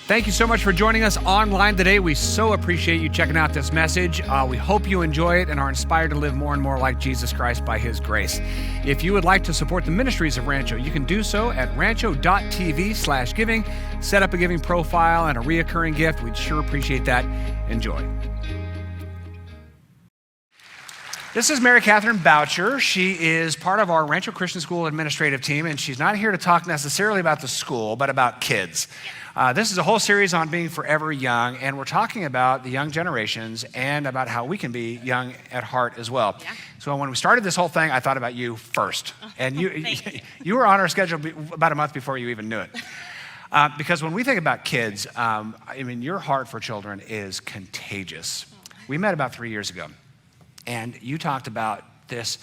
Thank you so much for joining us online today. We so appreciate you checking out this message. We hope you enjoy it and are inspired to live more and more like Jesus Christ by His grace. If you would like to support the ministries of Rancho, you can do so at rancho.tv/giving. Set up a giving profile and a reoccurring gift. We'd sure appreciate that. Enjoy. This is Mary Catherine Boucher. She is part of our Rancho Christian School administrative team, and she's not here to talk necessarily about the school, but about kids. This is a whole series on being forever young, and we're talking about the young generations and about how we can be young at heart as well. Yeah. So when we started this whole thing, I thought about you first. And you were on our schedule about a month before you even knew it. Because when we think about kids, your heart for children is contagious. We met about 3 years ago, and you talked about this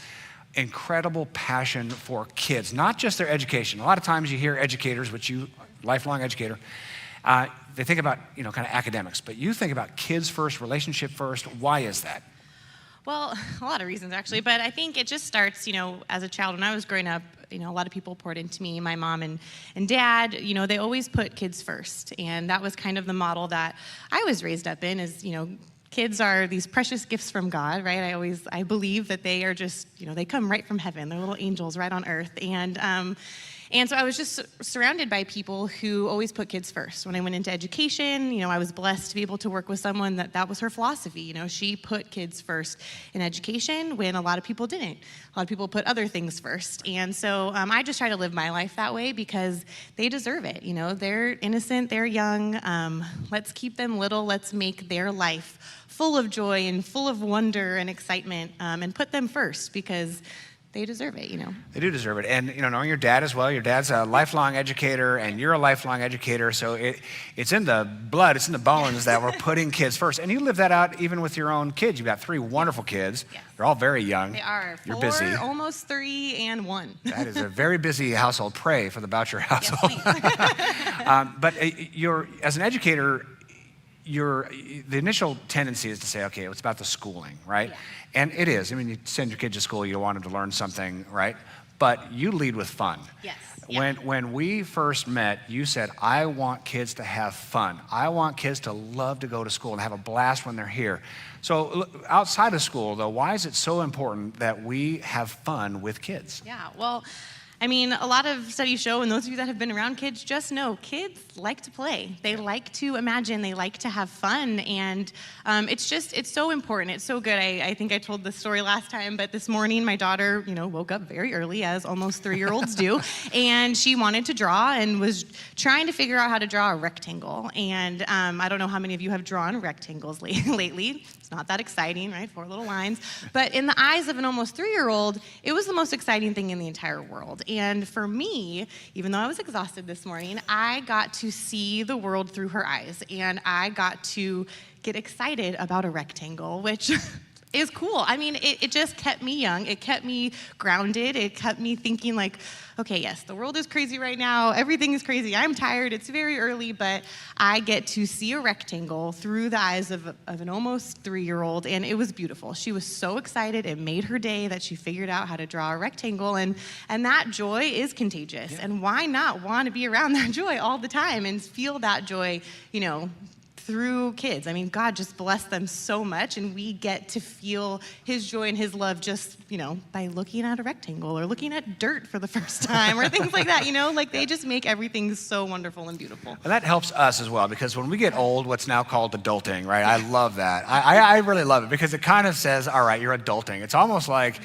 incredible passion for kids, not just their education. A lot of times you hear educators, which you, lifelong educator, they think about, kind of academics, but you think about kids first, relationship first. Why is that? Well, a lot of reasons actually, but I think it just starts, as a child. When I was growing up, a lot of people poured into me, my mom and dad, they always put kids first. And that was kind of the model that I was raised up in is, kids are these precious gifts from God, right? I believe that they are just, they come right from heaven. They're little angels right on earth. And so I was just surrounded by people who always put kids first. When I went into education, I was blessed to be able to work with someone that was her philosophy. She put kids first in education when a lot of people didn't. A lot of people put other things first. And so I just try to live my life that way because they deserve it. They're innocent, they're young. Let's keep them little. Let's make their life full of joy and full of wonder and excitement, and put them first because they deserve it, They do deserve it. And, knowing your dad as well, your dad's a lifelong educator and you're a lifelong educator. So it's in the blood, it's in the bones that we're putting kids first. And you live that out even with your own kids. You've got 3 wonderful kids. Yes. They're all very young. They are. You're 4, busy. Almost 3, and 1. That is a very busy household. Pray for the Boucher household. Yes, but as an educator, the initial tendency is to say, okay, it's about the schooling, right? Yeah. And it is. You send your kid to school, you want them to learn something, right? But you lead with fun. Yes. When we first met, you said, I want kids to have fun. I want kids to love to go to school and have a blast when they're here. So outside of school, though, why is it so important that we have fun with kids? Yeah, well, a lot of studies show, and those of you that have been around kids just know, kids like to play. They like to imagine. They like to have fun. And it's so important. It's so good. I think I told this story last time, but this morning my daughter, woke up very early, as almost 3-year-olds do, and she wanted to draw and was trying to figure out how to draw a rectangle. And I don't know how many of you have drawn rectangles lately. It's not that exciting, right? 4 little lines. But in the eyes of an almost 3-year-old, it was the most exciting thing in the entire world. And for me, even though I was exhausted this morning, I got to see the world through her eyes. And I got to get excited about a rectangle, which is cool. It just kept me young. It kept me grounded. It kept me thinking like, okay, yes, the world is crazy right now. Everything is crazy. I'm tired. It's very early, but I get to see a rectangle through the eyes of an almost 3-year-old, and it was beautiful. She was so excited. It made her day that she figured out how to draw a rectangle, and that joy is contagious. Yeah. And why not want to be around that joy all the time and feel that joy, through kids? God just blessed them so much, and we get to feel His joy and His love just, by looking at a rectangle or looking at dirt for the first time or things like that, they just make everything so wonderful and beautiful. And that helps us as well, because when we get old, what's now called adulting, right? I love that. I really love it because it kind of says, all right, you're adulting. It's almost like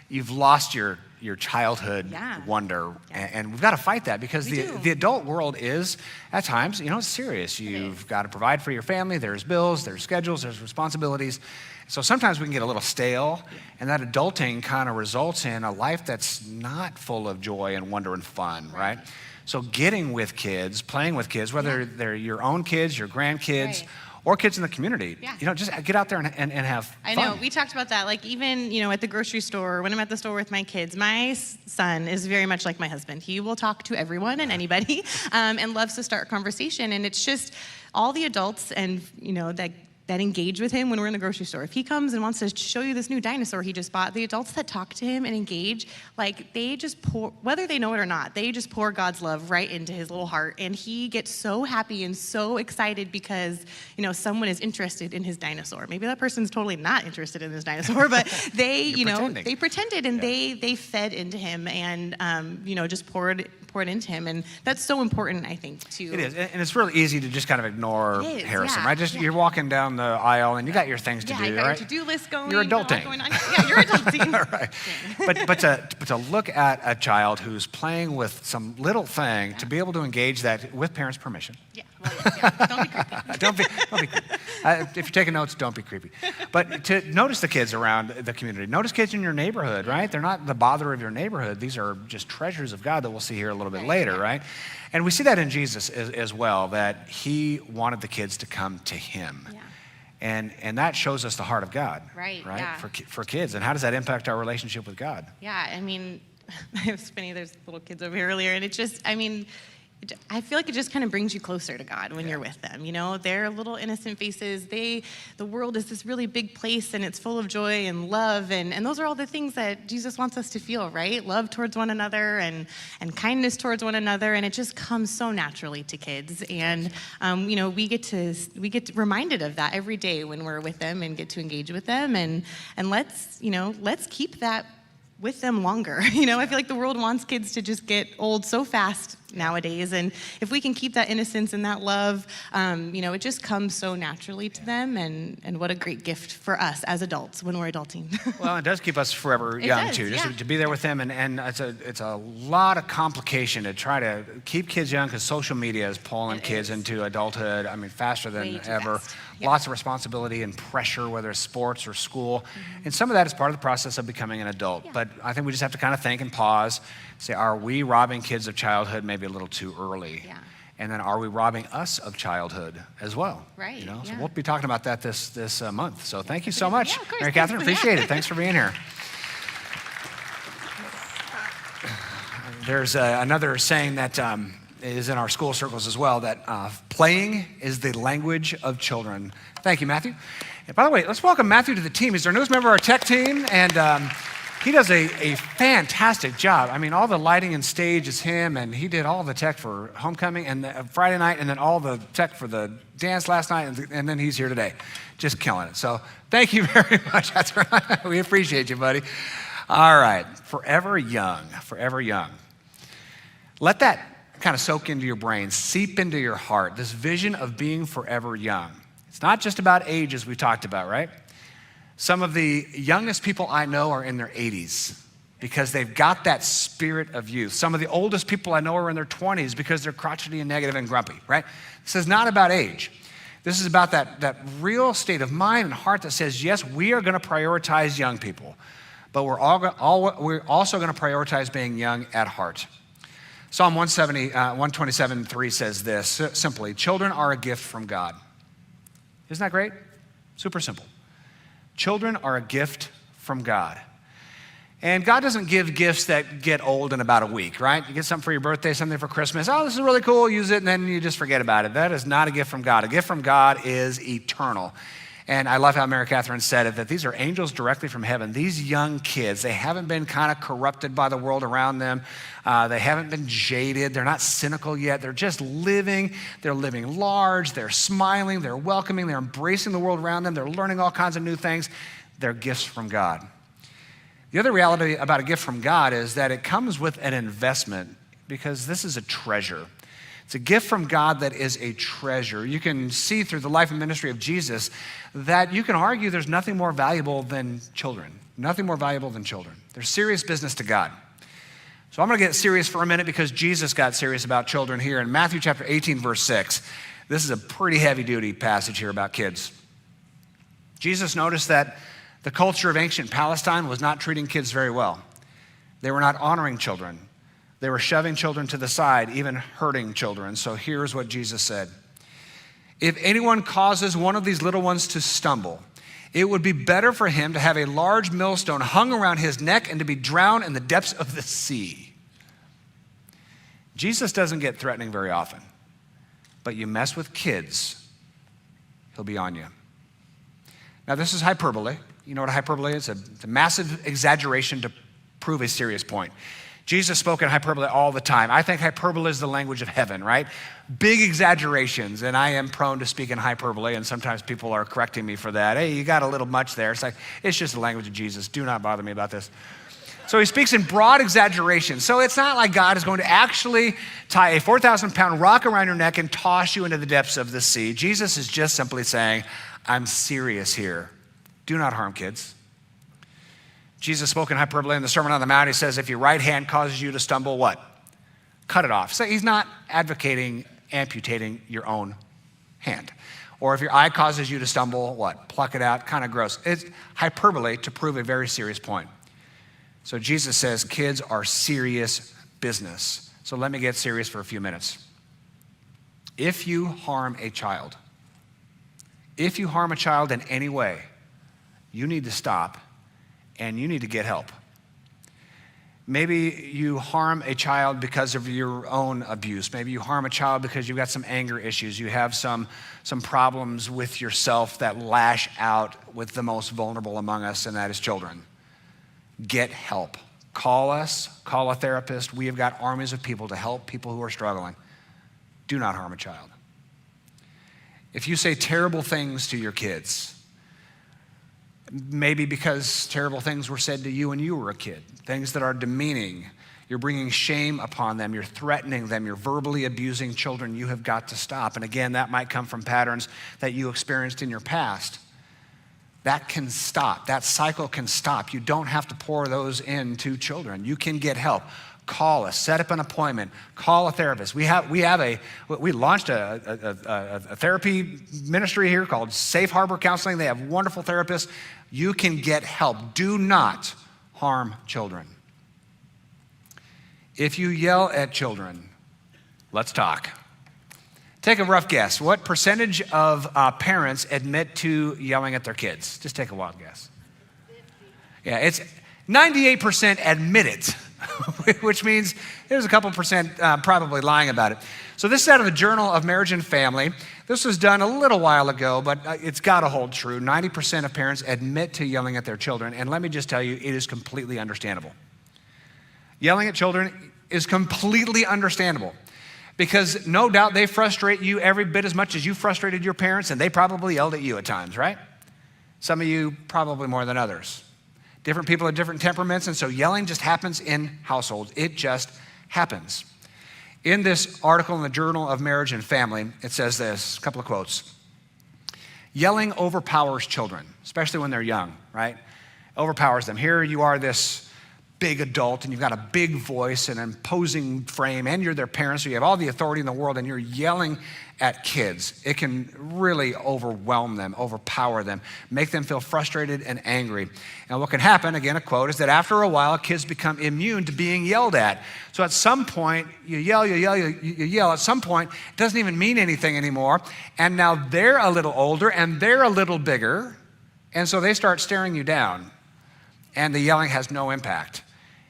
you've lost your childhood wonder, and we've got to fight that because the adult world is, at times, it's serious. You've got to provide for your family. There's bills, there's schedules, there's responsibilities. So sometimes we can get a little stale, and that adulting kind of results in a life that's not full of joy and wonder and fun, right? So getting with kids, playing with kids, whether they're your own kids, your grandkids, or kids in the community. Yeah. Just get out there and have fun. I know. We talked about that. Even, at the grocery store, when I'm at the store with my kids, my son is very much like my husband. He will talk to everyone and anybody and loves to start conversation. And it's just all the adults and, that that engage with him when we're in the grocery store. If he comes and wants to show you this new dinosaur he just bought, the adults that talk to him and engage, like they just pour, whether they know it or not, they just pour God's love right into his little heart. And he gets so happy and so excited because, someone is interested in his dinosaur. Maybe that person's totally not interested in his dinosaur, but they, they pretended and they fed into him and, just poured into him. And that's so important, I think, too. It is. And it's really easy to just kind of ignore Harrison, yeah, right? You're walking down the aisle and you got your things to do, you got right? your to-do list going. You're adulting. Yeah, you're adulting. Right. But to look at a child who's playing with some little thing, to be able to engage that with parents' permission. Yeah. Well, yes. Don't be creepy. Don't be creepy. If you're taking notes, don't be creepy. But to notice the kids around the community. Notice kids in your neighborhood, right? They're not the bother of your neighborhood. These are just treasures of God that we'll see here a little bit later, right? And we see that in Jesus as well, that he wanted the kids to come to him. Yeah. And that shows us the heart of God, right? Yeah. For kids. And how does that impact our relationship with God? Yeah, I mean, it's funny, there's little kids over here earlier, and it just, I feel like it just kind of brings you closer to God when you're with them. They're little innocent faces. The world is this really big place, and it's full of joy and love, and those are all the things that Jesus wants us to feel, right? Love towards one another and kindness towards one another, and it just comes so naturally to kids. And we get reminded of that every day when we're with them and get to engage with them, and let's keep that with them longer. I feel like the world wants kids to just get old so fast nowadays, and if we can keep that innocence and that love, it just comes so naturally to them, and what a great gift for us as adults when we're adulting. Well, it does keep us forever young too, just to be there with them, and it's a lot of complication to try to keep kids young because social media is pulling kids into adulthood, faster than ever. Lots of responsibility and pressure, whether it's sports or school, and some of that is part of the process of becoming an adult, but I think we just have to kind of think and pause, say, are we robbing kids of childhood maybe a little too early? Yeah. And then are we robbing us of childhood as well? Right. So we'll be talking about that this month. So thank you so much, Mary Catherine. Appreciate it. Thanks for being here. There's another saying that is in our school circles as well, that playing is the language of children. Thank you, Matthew. And by the way, let's welcome Matthew to the team. He's our newest member of our tech team, and he does a fantastic job. All the lighting and stage is him, and he did all the tech for homecoming and Friday night, and then all the tech for the dance last night, and then he's here today, just killing it. So thank you very much. That's right. We appreciate you, buddy. All right, forever young, forever young. Let that kind of soak into your brain, seep into your heart, this vision of being forever young. It's not just about age, as we talked about, right? Some of the youngest people I know are in their 80s because they've got that spirit of youth. Some of the oldest people I know are in their 20s because they're crotchety and negative and grumpy, right? This is not about age. This is about that real state of mind and heart that says, yes, we are going to prioritize young people, but we're also going to prioritize being young at heart. Psalm 127:3 says this, simply, children are a gift from God. Isn't that great? Super simple. Children are a gift from God. And God doesn't give gifts that get old in about a week, right? You get something for your birthday, something for Christmas. Oh, this is really cool, use it, and then you just forget about it. That is not a gift from God. A gift from God is eternal. And I love how Mary Catherine said it, that these are angels directly from heaven. These young kids, they haven't been kind of corrupted by the world around them. They haven't been jaded. They're not cynical yet. They're just living. They're living large. They're smiling. They're welcoming. They're embracing the world around them. They're learning all kinds of new things. They're gifts from God. The other reality about a gift from God is that it comes with an investment because this is a treasure. It's a gift from God that is a treasure. You can see through the life and ministry of Jesus that you can argue there's nothing more valuable than children. Nothing more valuable than children. They're serious business to God. So I'm going to get serious for a minute because Jesus got serious about children here in Matthew chapter 18, verse 6. This is a pretty heavy-duty passage here about kids. Jesus noticed that the culture of ancient Palestine was not treating kids very well. They were not honoring children. They were shoving children to the side, even hurting children. So here's what Jesus said. If anyone causes one of these little ones to stumble, it would be better for him to have a large millstone hung around his neck and to be drowned in the depths of the sea. Jesus doesn't get threatening very often, but you mess with kids, he'll be on you. Now, this is hyperbole. You know what hyperbole is? It's a massive exaggeration to prove a serious point. Jesus spoke in hyperbole all the time. I think hyperbole is the language of heaven, right? Big exaggerations, and I am prone to speak in hyperbole, and sometimes people are correcting me for that. Hey, you got a little much there. It's like, it's just the language of Jesus. Do not bother me about this. So he speaks in broad exaggeration. So it's not like God is going to actually tie a 4,000-pound rock around your neck and toss you into the depths of the sea. Jesus is just simply saying, I'm serious here. Do not harm kids. Jesus spoke in hyperbole in the Sermon on the Mount. He says, if your right hand causes you to stumble, what? Cut it off. So he's not advocating amputating your own hand. Or if your eye causes you to stumble, what? Pluck it out. Kind of gross. It's hyperbole to prove a very serious point. So Jesus says kids are serious business. So let me get serious for a few minutes. If you harm a child in any way, you need to stop and you need to get help. Maybe you harm a child because of your own abuse. Maybe you harm a child because you've got some anger issues. You have some problems with yourself that lash out with the most vulnerable among us, and that is children. Get help. Call us, call a therapist. We have got armies of people to help people who are struggling. Do not harm a child. If you say terrible things to your kids, maybe because terrible things were said to you when you were a kid, things that are demeaning, you're bringing shame upon them, you're threatening them, you're verbally abusing children, you have got to stop. And again, that might come from patterns that you experienced in your past. That can stop. That cycle can stop. You don't have to pour those into children. You can get help. Call us. Set up an appointment. Call a therapist. We launched a therapy ministry here called Safe Harbor Counseling. They have wonderful therapists. You can get help. Do not harm children. If you yell at children, let's talk. Take a rough guess. What percentage of parents admit to yelling at their kids? Just take a wild guess. 50. Yeah, it's 98% admit it, which means there's a couple percent probably lying about it. So this is out of the Journal of Marriage and Family. This was done a little while ago, but it's got to hold true. 90% of parents admit to yelling at their children, and let me just tell you, it is completely understandable. Yelling at children is completely understandable. Because no doubt they frustrate you every bit as much as you frustrated your parents, and they probably yelled at you at times, right? Some of you probably more than others. Different people have different temperaments, and so yelling just happens in households. It just happens. In this article in the Journal of Marriage and Family, it says this, a couple of quotes. Yelling overpowers children, especially when they're young, right? Overpowers them. Here you are, this big adult, and you've got a big voice and an imposing frame, and you're their parents, so you have all the authority in the world, and you're yelling at kids. It can really overwhelm them, overpower them, make them feel frustrated and angry. And what can happen, again, a quote, is that after a while, kids become immune to being yelled at. So at some point, you yell. At some point, it doesn't even mean anything anymore, and now they're a little older, and they're a little bigger, and so they start staring you down, and the yelling has no impact.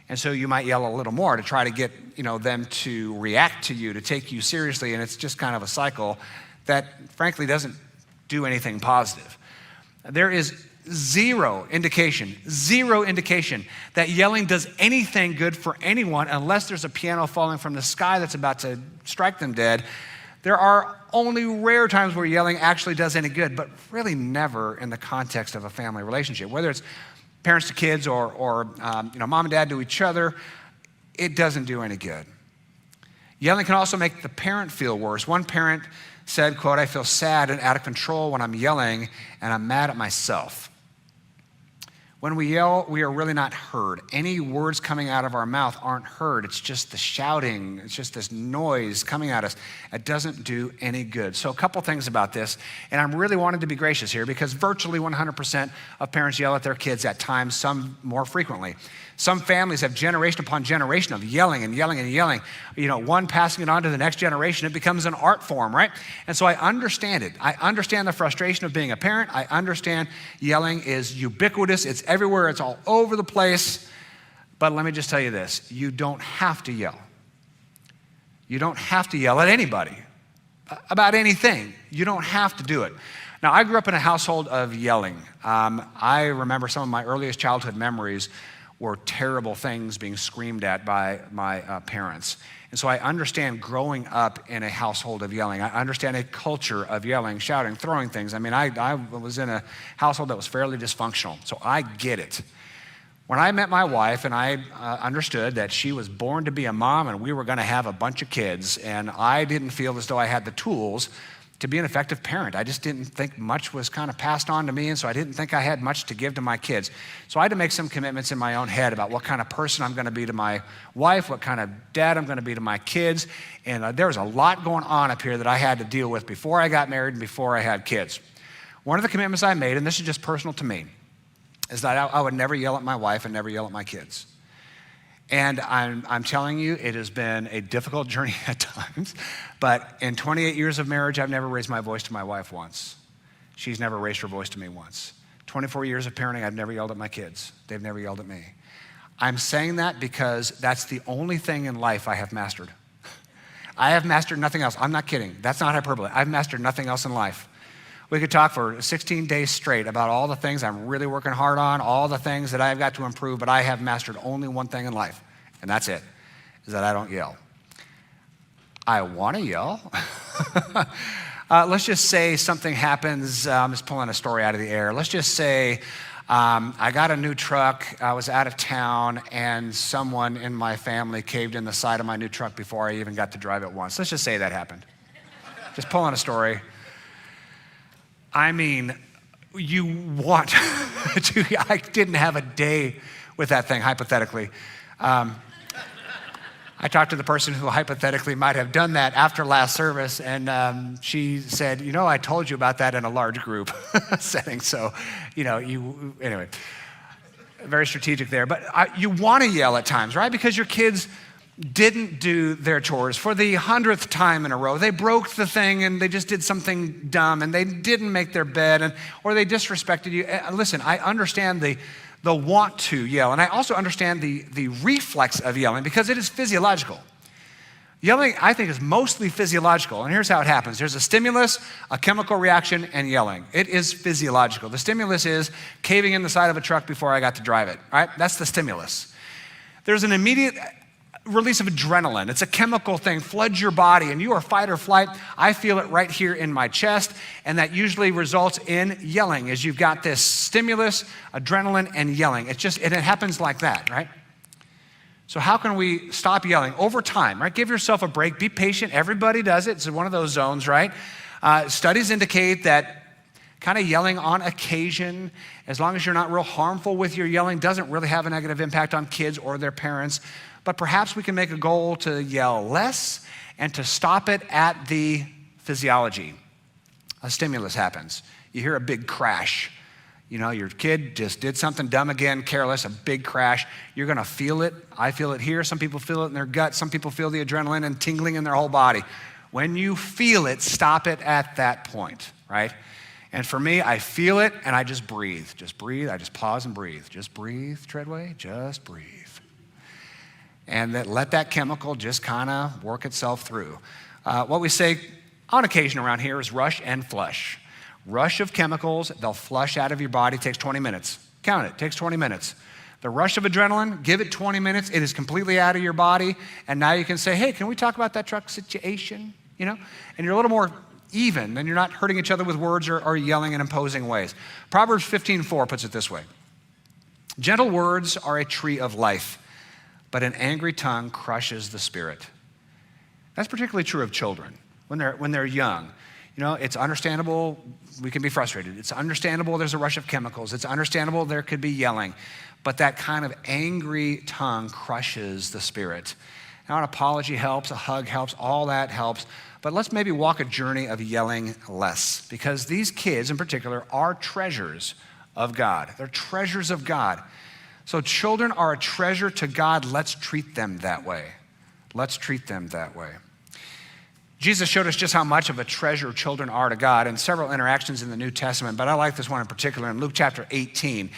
And so you might yell a little more to try to get, them to react to you, to take you seriously. And it's just kind of a cycle that frankly doesn't do anything positive. There is zero indication that yelling does anything good for anyone unless there's a piano falling from the sky that's about to strike them dead. There are only rare times where yelling actually does any good, but really never in the context of a family relationship. Whether it's parents to kids or mom and dad to each other, it doesn't do any good. Yelling can also make the parent feel worse. One parent said, quote, I feel sad and out of control when I'm yelling and I'm mad at myself. When we yell, we are really not heard. Any words coming out of our mouth aren't heard. It's just the shouting. It's just this noise coming at us. It doesn't do any good. So a couple things about this, and I'm really wanting to be gracious here because virtually 100% of parents yell at their kids at times, some more frequently. Some families have generation upon generation of yelling and yelling and yelling. One passing it on to the next generation, it becomes an art form, right? And so I understand it. I understand the frustration of being a parent. I understand yelling is ubiquitous. It's everywhere. It's all over the place. But let me just tell you this. You don't have to yell. You don't have to yell at anybody about anything. You don't have to do it. Now, I grew up in a household of yelling. I remember some of my earliest childhood memories were terrible things being screamed at by my parents. And so I understand growing up in a household of yelling. I understand a culture of yelling, shouting, throwing things. I mean, I was in a household that was fairly dysfunctional, so I get it. When I met my wife and I understood that she was born to be a mom and we were going to have a bunch of kids, and I didn't feel as though I had the tools to be an effective parent. I just didn't think much was kind of passed on to me, and so I didn't think I had much to give to my kids. So I had to make some commitments in my own head about what kind of person I'm going to be to my wife, what kind of dad I'm going to be to my kids, and there was a lot going on up here that I had to deal with before I got married and before I had kids. One of the commitments I made, and this is just personal to me, is that I would never yell at my wife and never yell at my kids. And I'm telling you, it has been a difficult journey at times, but in 28 years of marriage, I've never raised my voice to my wife once. She's never raised her voice to me once. 24 years of parenting, I've never yelled at my kids. They've never yelled at me. I'm saying that because that's the only thing in life I have mastered. I have mastered nothing else. I'm not kidding. That's not hyperbole. I've mastered nothing else in life. We could talk for 16 days straight about all the things I'm really working hard on, all the things that I've got to improve, but I have mastered only one thing in life, and that's it, is that I don't yell. I want to yell. Let's just say something happens. I'm just pulling a story out of the air. Let's just say I got a new truck. I was out of town, and someone in my family caved in the side of my new truck before I even got to drive it once. Let's just say that happened. Just pulling a story. I mean, you want to, I didn't have a day with that thing, hypothetically. I talked to the person who hypothetically might have done that after last service, and she said, you know, I told you about that in a large group setting, so, anyway, very strategic there. But you want to yell at times, right? Because your kids didn't do their chores for the 100th time in a row. They broke the thing and they just did something dumb, and they didn't make their bed, or they disrespected you. Listen, I understand the want to yell, and I also understand the reflex of yelling because it is physiological. Yelling, I think, is mostly physiological, and here's how it happens. There's a stimulus, a chemical reaction, and yelling. It is physiological. The stimulus is caving in the side of a truck before I got to drive it, right? That's the stimulus. There's an immediate release of adrenaline. It's a chemical thing, floods your body, and you are fight or flight. I feel it right here in my chest, and that usually results in yelling, as you've got this stimulus, adrenaline, and yelling. And it happens like that, right? So how can we stop yelling? Over time, right? Give yourself a break. Be patient. Everybody does it. It's one of those zones, right? Studies indicate that kind of yelling on occasion, as long as you're not real harmful with your yelling, doesn't really have a negative impact on kids or their parents. But perhaps we can make a goal to yell less and to stop it at the physiology. A stimulus happens. You hear a big crash. Your kid just did something dumb again, careless, a big crash. You're going to feel it. I feel it here. Some people feel it in their gut. Some people feel the adrenaline and tingling in their whole body. When you feel it, stop it at that point, right? And for me, I feel it and I just breathe. Just breathe. I just pause and breathe. Just breathe, Treadway. Just breathe. And let that chemical just kind of work itself through. What we say on occasion around here is rush and flush. Rush of chemicals, they'll flush out of your body, takes 20 minutes. Count it, takes 20 minutes. The rush of adrenaline, give it 20 minutes, it is completely out of your body, and now you can say, hey, can we talk about that truck situation? And you're a little more even, and you're not hurting each other with words or yelling in imposing ways. Proverbs 15:4 puts it this way. Gentle words are a tree of life, but an angry tongue crushes the spirit. That's particularly true of children when they're young. It's understandable we can be frustrated. It's understandable there's a rush of chemicals. It's understandable there could be yelling, but that kind of angry tongue crushes the spirit. Now, an apology helps, a hug helps, all that helps, but let's maybe walk a journey of yelling less, because these kids in particular are treasures of God. They're treasures of God. So children are a treasure to God. Let's treat them that way. Let's treat them that way. Jesus showed us just how much of a treasure children are to God in several interactions in the New Testament, but I like this one in particular. In Luke chapter 18,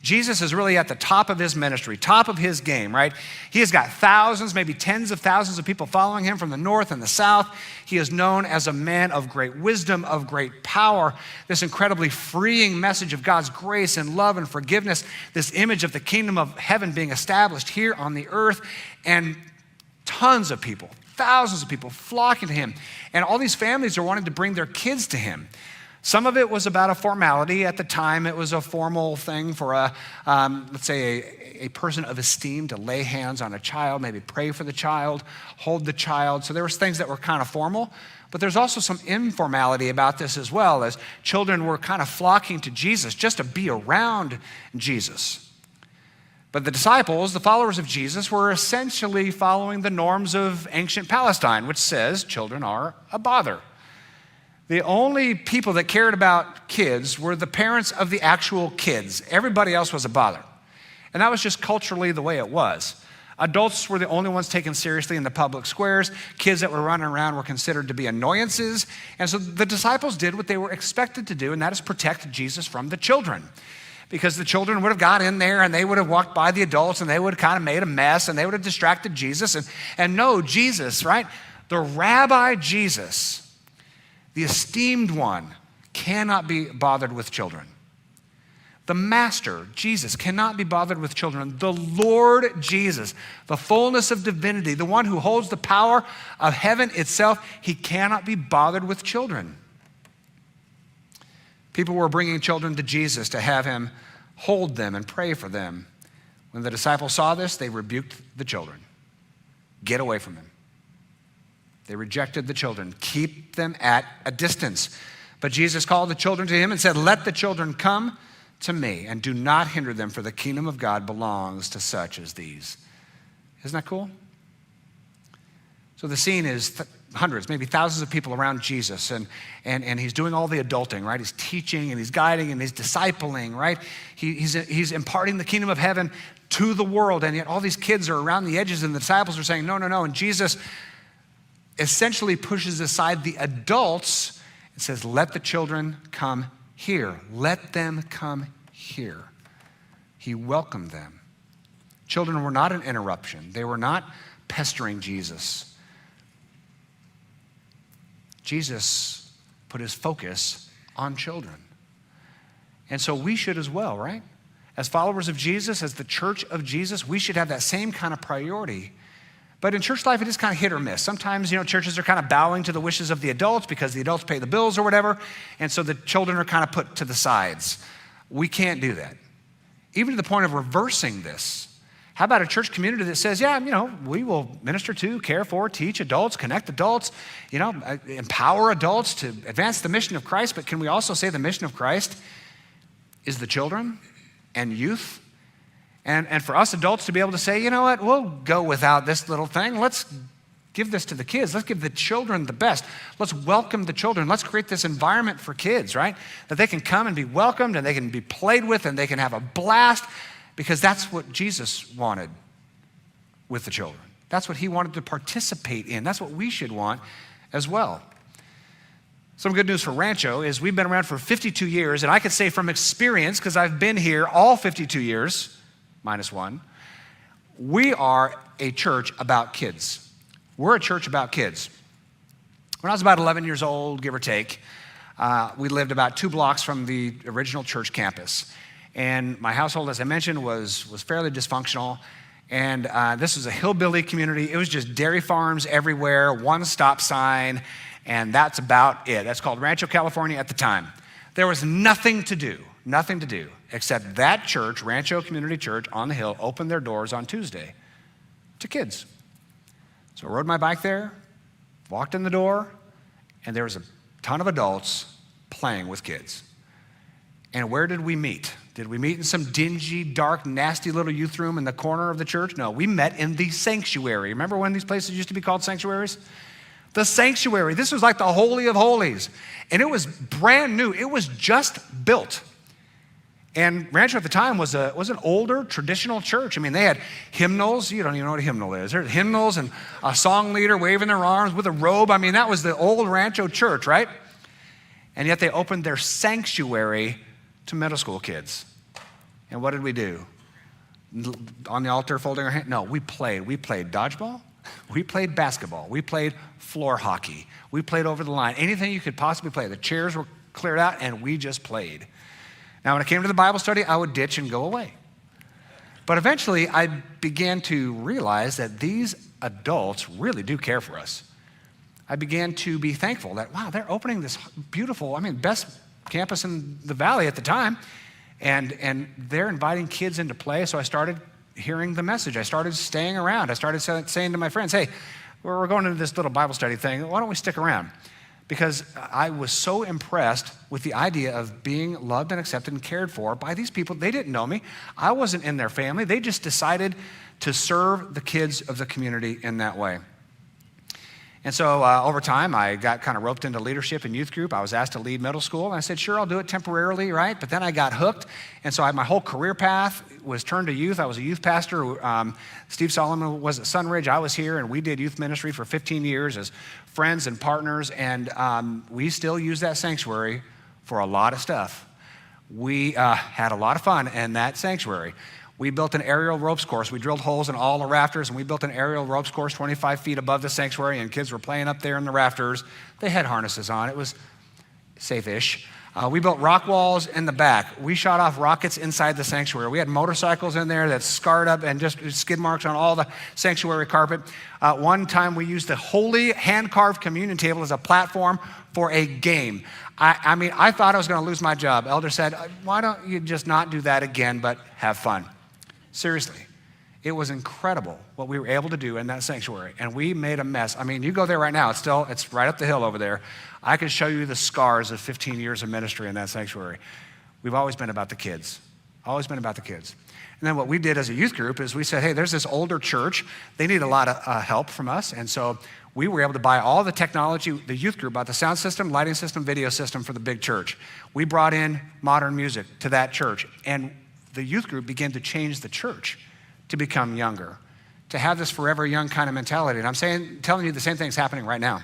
Jesus is really at the top of his ministry, top of his game, right? He has got thousands, maybe tens of thousands of people following him from the north and the south. He is known as a man of great wisdom, of great power, this incredibly freeing message of God's grace and love and forgiveness, this image of the kingdom of heaven being established here on the earth, and tons of people, thousands of people flocking to him. And all these families are wanting to bring their kids to him. Some of it was about a formality. At the time, it was a formal thing for let's say, a person of esteem to lay hands on a child, maybe pray for the child, hold the child. So there was things that were kind of formal, but there's also some informality about this as well, as children were kind of flocking to Jesus just to be around Jesus. But the disciples, the followers of Jesus, were essentially following the norms of ancient Palestine, which says children are a bother. The only people that cared about kids were the parents of the actual kids. Everybody else was a bother. And that was just culturally the way it was. Adults were the only ones taken seriously in the public squares. Kids that were running around were considered to be annoyances. And so the disciples did what they were expected to do, and that is protect Jesus from the children. Because the children would have got in there and they would have walked by the adults and they would have kind of made a mess and they would have distracted Jesus. And no, Jesus, right? The rabbi Jesus, the esteemed one, cannot be bothered with children. The master, Jesus, cannot be bothered with children. The Lord Jesus, the fullness of divinity, the one who holds the power of heaven itself, he cannot be bothered with children. People were bringing children to Jesus to have him hold them and pray for them. When the disciples saw this, they rebuked the children. Get away from him. They rejected the children. Keep them at a distance. But Jesus called the children to him and said, "Let the children come to me and do not hinder them, for the kingdom of God belongs to such as these." Isn't that cool? So the scene is hundreds, maybe thousands of people around Jesus, and he's doing all the adulting, right? He's teaching and he's guiding and he's discipling, right? He's imparting the kingdom of heaven to the world, and yet all these kids are around the edges, and the disciples are saying, no, and Jesus essentially pushes aside the adults and says, "Let the children come here. Let them come here." He welcomed them. Children were not an interruption. They were not pestering Jesus. Jesus put his focus on children. And so we should as well, right? As followers of Jesus, as the church of Jesus, we should have that same kind of priority. But in church life, it is kind of hit or miss. Sometimes, churches are kind of bowing to the wishes of the adults because the adults pay the bills or whatever, and so the children are kind of put to the sides. We can't do that. Even to the point of reversing this. How about a church community that says, we will minister to, care for, teach adults, connect adults, empower adults to advance the mission of Christ, but can we also say the mission of Christ is the children and youth? And for us adults to be able to say, you know what, we'll go without this little thing. Let's give this to the kids. Let's give the children the best. Let's welcome the children. Let's create this environment for kids, right? That they can come and be welcomed and they can be played with and they can have a blast, because that's what Jesus wanted with the children. That's what he wanted to participate in. That's what we should want as well. Some good news for Rancho is we've been around for 52 years, and I could say from experience, because I've been here all 52 years, minus one, we are a church about kids. We're a church about kids. When I was about 11 years old, give or take, we lived about 2 blocks from the original church campus. And my household, as I mentioned, was fairly dysfunctional. And this was a hillbilly community. It was just dairy farms everywhere, one stop sign, and that's about it. That's called Rancho, California at the time. There was nothing to do, except that church, Rancho Community Church on the hill, opened their doors on Tuesday to kids. So I rode my bike there, walked in the door, and there was a ton of adults playing with kids. And where did we meet? Did we meet in some dingy, dark, nasty little youth room in the corner of the church? No, we met in the sanctuary. Remember when these places used to be called sanctuaries? The sanctuary. This was like the Holy of Holies. And it was brand new. It was just built. And Rancho at the time was an older, traditional church. I mean, they had hymnals. You don't even know what a hymnal is. There's hymnals and a song leader waving their arms with a robe. I mean, that was the old Rancho church, right? And yet they opened their sanctuary to middle school kids. And what did we do? On the altar folding our hands? No, we played. We played dodgeball. We played basketball. We played floor hockey. We played over the line. Anything you could possibly play. The chairs were cleared out and we just played. Now, when it came to the Bible study, I would ditch and go away. But eventually, I began to realize that these adults really do care for us. I began to be thankful that, wow, they're opening this beautiful, best campus in the valley at the time, and they're inviting kids into play. So I started hearing the message. I started staying around. I started saying to my friends, hey, we're going into this little Bible study thing. Why don't we stick around? Because I was so impressed with the idea of being loved and accepted and cared for by these people. They didn't know me. I wasn't in their family. They just decided to serve the kids of the community in that way. And so over time, I got kind of roped into leadership in youth group. I was asked to lead middle school, and I said, sure, I'll do it temporarily, right? But then I got hooked, and so my whole career path was turned to youth. I was a youth pastor. Steve Solomon was at Sunridge. I was here, and we did youth ministry for 15 years as friends and partners, and we still use that sanctuary for a lot of stuff. We had a lot of fun in that sanctuary. We built an aerial ropes course. We drilled holes in all the rafters, and we built an aerial ropes course 25 feet above the sanctuary, and kids were playing up there in the rafters. They had harnesses on. It was safe-ish. We built rock walls in the back. We shot off rockets inside the sanctuary. We had motorcycles in there that scarred up and just skid marks on all the sanctuary carpet. One time we used the holy hand-carved communion table as a platform for a game. I thought I was going to lose my job. Elder said, why don't you just not do that again, but have fun? Seriously, it was incredible what we were able to do in that sanctuary, and we made a mess. You go there right now, it's right up the hill over there. I could show you the scars of 15 years of ministry in that sanctuary. We've always been about the kids, always been about the kids. And then what we did as a youth group is we said, hey, there's this older church. They need a lot of help from us, and so we were able to buy all the technology. The youth group bought the sound system, lighting system, video system for the big church. We brought in modern music to that church, and the youth group began to change the church to become younger, to have this forever young kind of mentality. And I'm telling you the same thing's happening right now.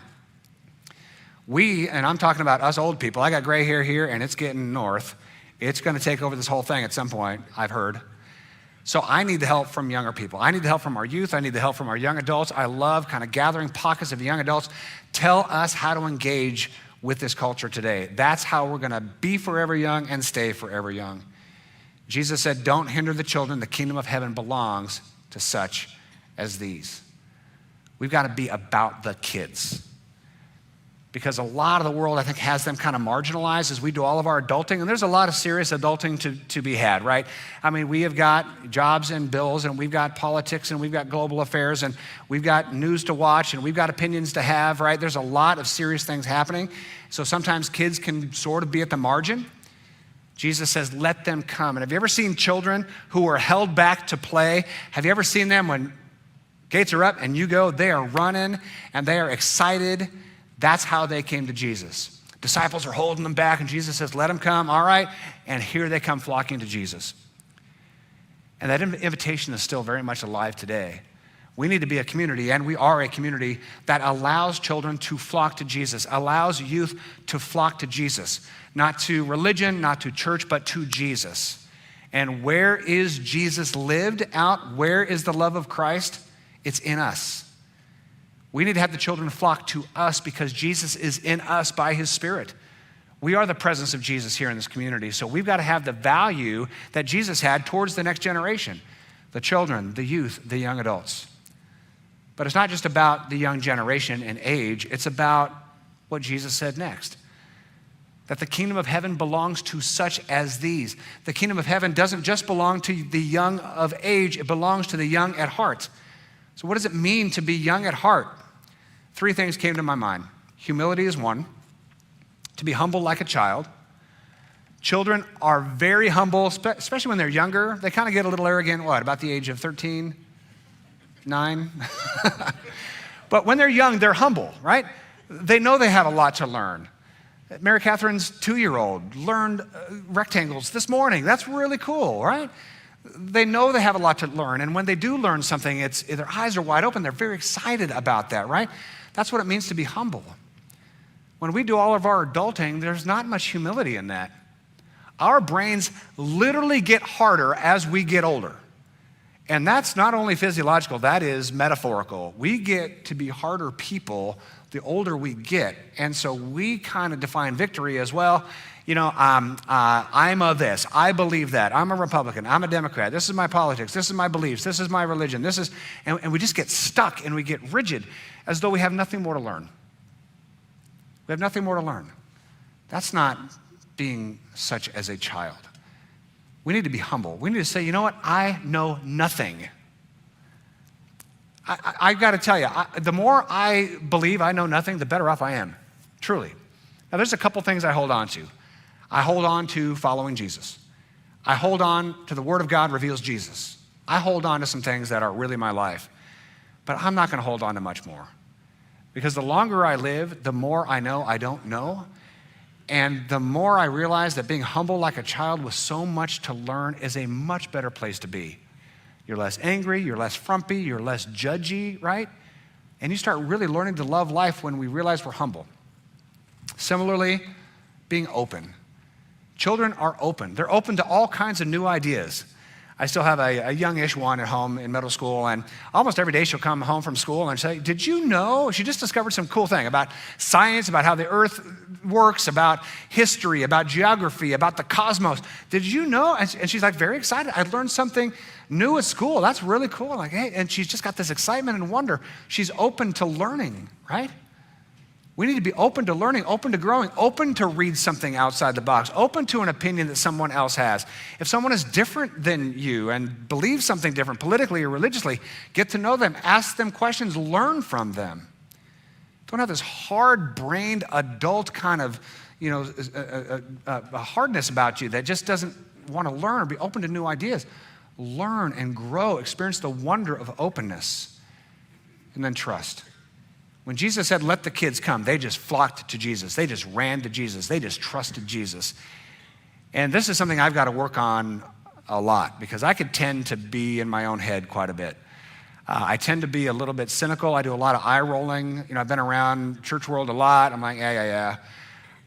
And I'm talking about us old people. I got gray hair here, and it's getting north. It's going to take over this whole thing at some point, I've heard. So I need the help from younger people. I need the help from our youth. I need the help from our young adults. I love kind of gathering pockets of young adults. Tell us how to engage with this culture today. That's how we're going to be forever young and stay forever young. Jesus said, don't hinder the children. The kingdom of heaven belongs to such as these. We've got to be about the kids. Because a lot of the world, I think, has them kind of marginalized as we do all of our adulting. And there's a lot of serious adulting to be had, right? We have got jobs and bills, and we've got politics, and we've got global affairs, and we've got news to watch, and we've got opinions to have, right? There's a lot of serious things happening. So sometimes kids can sort of be at the margin. Jesus says, let them come. And have you ever seen children who are held back to play? Have you ever seen them when gates are up and you go, they are running and they are excited? That's how they came to Jesus. Disciples are holding them back, and Jesus says, let them come, all right? And here they come flocking to Jesus. And that invitation is still very much alive today. We need to be a community, and we are a community that allows children to flock to Jesus, allows youth to flock to Jesus. Not to religion, not to church, but to Jesus. And where is Jesus lived out? Where is the love of Christ? It's in us. We need to have the children flock to us because Jesus is in us by his Spirit. We are the presence of Jesus here in this community, so we've got to have the value that Jesus had towards the next generation, the children, the youth, the young adults. But it's not just about the young generation and age, it's about what Jesus said next. That the kingdom of heaven belongs to such as these. The kingdom of heaven doesn't just belong to the young of age, it belongs to the young at heart. So what does it mean to be young at heart? 3 things came to my mind. Humility is one. To be humble like a child. Children are very humble, especially when they're younger. They kind of get a little arrogant, about the age of 13, 9? But when they're young, they're humble, right? They know they have a lot to learn. Mary Catherine's 2-year-old learned rectangles this morning. That's really cool, right? They know they have a lot to learn, and when they do learn something, their eyes are wide open. They're very excited about that, right? That's what it means to be humble. When we do all of our adulting, there's not much humility in that. Our brains literally get harder as we get older. And that's not only physiological, that is metaphorical. We get to be harder people the older we get. And so we kind of define victory as, well, I'm a this, I believe that, I'm a Republican, I'm a Democrat, this is my politics, this is my beliefs, this is my religion, and we just get stuck and we get rigid as though we have nothing more to learn. We have nothing more to learn. That's not being such as a child. We need to be humble. We need to say, you know what, I know nothing. I've got to tell you, the more I believe I know nothing, the better off I am, truly. Now, there's a couple things I hold on to. I hold on to following Jesus. I hold on to the Word of God reveals Jesus. I hold on to some things that are really my life. But I'm not going to hold on to much more. Because the longer I live, the more I know I don't know. And the more I realize that being humble like a child with so much to learn is a much better place to be. You're less angry, you're less frumpy, you're less judgy, right? And you start really learning to love life when we realize we're humble. Similarly, being open. Children are open. They're open to all kinds of new ideas. I still have a youngish one at home in middle school, and almost every day she'll come home from school and say, did you know? She just discovered some cool thing about science, about how the earth works, about history, about geography, about the cosmos. Did you know? And she's like very excited. I learned something new at school. That's really cool. Like, hey, and she's just got this excitement and wonder. She's open to learning, right? We need to be open to learning, open to growing, open to read something outside the box, open to an opinion that someone else has. If someone is different than you and believes something different politically or religiously, get to know them, ask them questions, learn from them. Don't have this hard-brained adult kind of, a hardness about you that just doesn't want to learn or be open to new ideas. Learn and grow, experience the wonder of openness, and then trust. When Jesus said, let the kids come, they just flocked to Jesus. They just ran to Jesus. They just trusted Jesus. And this is something I've got to work on a lot because I could tend to be in my own head quite a bit. I tend to be a little bit cynical. I do a lot of eye rolling. I've been around church world a lot. I'm like, yeah.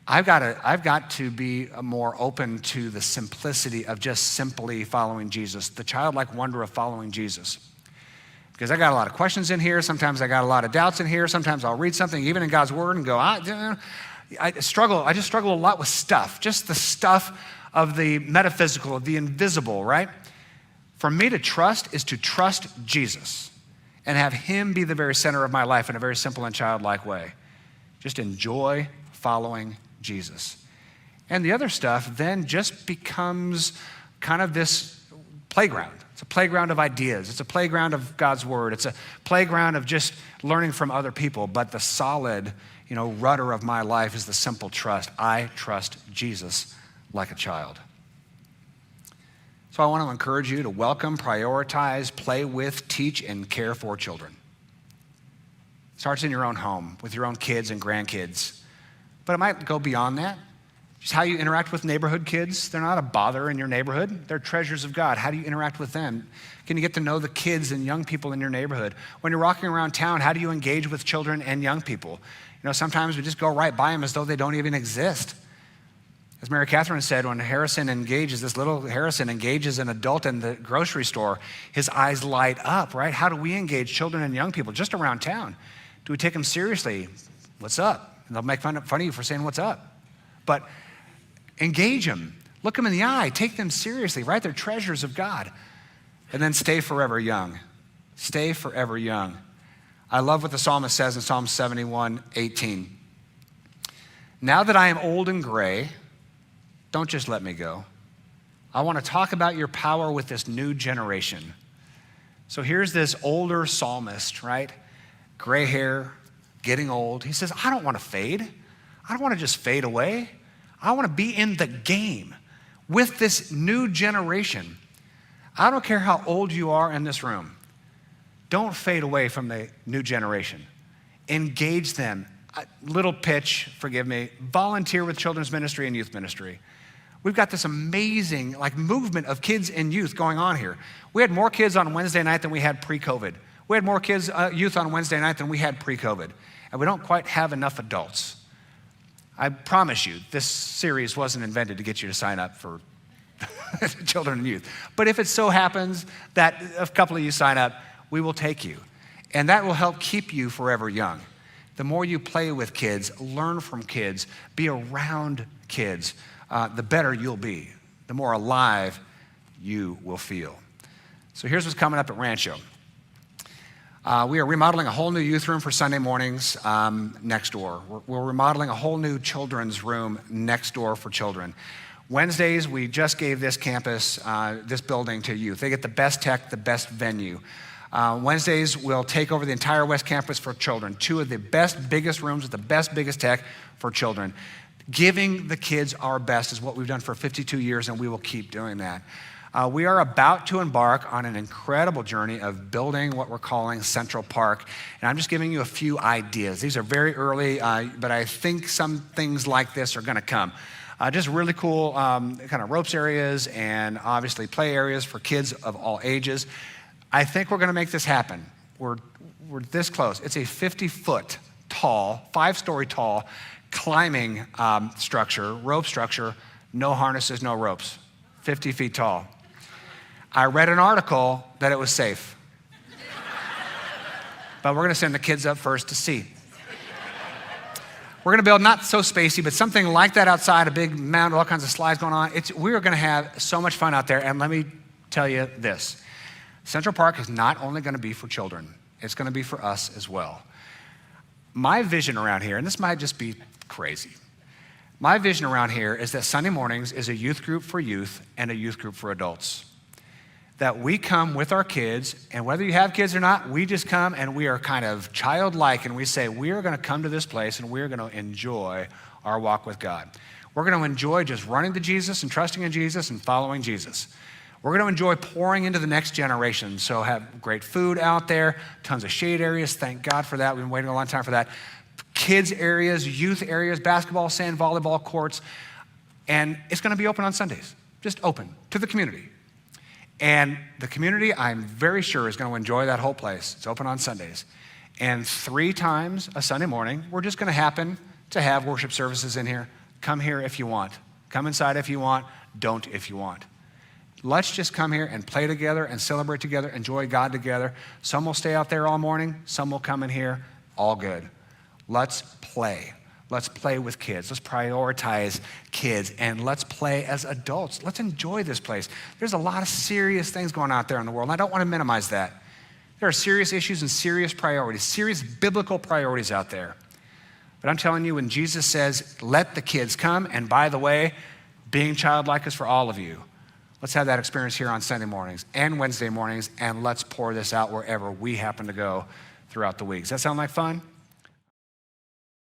I've got to be more open to the simplicity of just simply following Jesus, the childlike wonder of following Jesus. Because I got a lot of questions in here. Sometimes I got a lot of doubts in here. Sometimes I'll read something, even in God's word, and go, I just struggle a lot with stuff, just the stuff of the metaphysical, of the invisible, right? For me to trust is to trust Jesus and have him be the very center of my life in a very simple and childlike way. Just enjoy following Jesus. And the other stuff then just becomes kind of this playground. It's a playground of ideas. It's a playground of God's word. It's a playground of just learning from other people. But the solid, rudder of my life is the simple trust. I trust Jesus like a child. So I want to encourage you to welcome, prioritize, play with, teach, and care for children. It starts in your own home with your own kids and grandkids. But it might go beyond that. Just how you interact with neighborhood kids. They're not a bother in your neighborhood. They're treasures of God. How do you interact with them? Can you get to know the kids and young people in your neighborhood? When you're walking around town, how do you engage with children and young people? Sometimes we just go right by them as though they don't even exist. As Mary Catherine said, when this little Harrison engages an adult in the grocery store, his eyes light up, right? How do we engage children and young people just around town? Do we take them seriously? What's up? And they'll make fun of you for saying, what's up? But engage them. Look them in the eye. Take them seriously, right? They're treasures of God. And then stay forever young. Stay forever young. I love what the psalmist says in Psalm 71:18. Now that I am old and gray, don't just let me go. I want to talk about your power with this new generation. So here's this older psalmist, right? Gray hair, getting old. He says, I don't want to fade. I don't want to just fade away. I want to be in the game with this new generation. I don't care how old you are in this room. Don't fade away from the new generation. Engage them. Little pitch, forgive me, volunteer with children's ministry and youth ministry. We've got this amazing movement of kids and youth going on here. We had more kids on Wednesday night than we had pre-COVID. We had more kids, youth on Wednesday night than we had pre-COVID. And we don't quite have enough adults. I promise you, this series wasn't invented to get you to sign up for children and youth. But if it so happens that a couple of you sign up, we will take you. And that will help keep you forever young. The more you play with kids, learn from kids, be around kids, the better you'll be, the more alive you will feel. So here's what's coming up at Rancho. We are remodeling a whole new youth room for Sunday mornings next door. We're remodeling a whole new children's room next door for children. Wednesdays, we just gave this campus, this building to youth. They get the best tech, the best venue. Wednesdays, we'll take over the entire West Campus for children. 2 of the best, biggest rooms with the best, biggest tech for children. Giving the kids our best is what we've done for 52 years, and we will keep doing that. We are about to embark on an incredible journey of building what we're calling Central Park. And I'm just giving you a few ideas. These are very early, but I think some things like this are going to come. Just really cool kind of ropes areas and obviously play areas for kids of all ages. I think we're going to make this happen. We're this close. It's a 50-foot tall, 5-story tall climbing structure, rope structure, no harnesses, no ropes, 50 feet tall. I read an article that it was safe. But we're going to send the kids up first to see. We're going to build not so spacey, but something like that outside, a big mound, all kinds of slides going on. We're going to have so much fun out there. And let me tell you this. Central Park is not only going to be for children, it's going to be for us as well. My vision around here, and this might just be crazy, my vision around here is that Sunday mornings is a youth group for youth and a youth group for adults. That we come with our kids, and whether you have kids or not, we just come and we are kind of childlike, and we say, we are going to come to this place and we're going to enjoy our walk with God. We're going to enjoy just running to Jesus and trusting in Jesus and following Jesus. We're going to enjoy pouring into the next generation, so have great food out there, tons of shade areas. Thank God for that. We've been waiting a long time for that. Kids areas, youth areas, basketball, sand, volleyball courts. And it's going to be open on Sundays, just open to the community. And the community, I'm very sure, is going to enjoy that whole place. It's open on Sundays. And 3 times a Sunday morning, we're just going to happen to have worship services in here. Come here if you want. Come inside if you want. Don't if you want. Let's just come here and play together and celebrate together, enjoy God together. Some will stay out there all morning. Some will come in here. All good. Let's play. Let's play with kids. Let's prioritize kids, and let's play as adults. Let's enjoy this place. There's a lot of serious things going on out there in the world, and I don't want to minimize that. There are serious issues and serious priorities, serious biblical priorities out there. But I'm telling you, when Jesus says, let the kids come, and by the way, being childlike is for all of you. Let's have that experience here on Sunday mornings and Wednesday mornings, and let's pour this out wherever we happen to go throughout the week. Does that sound like fun?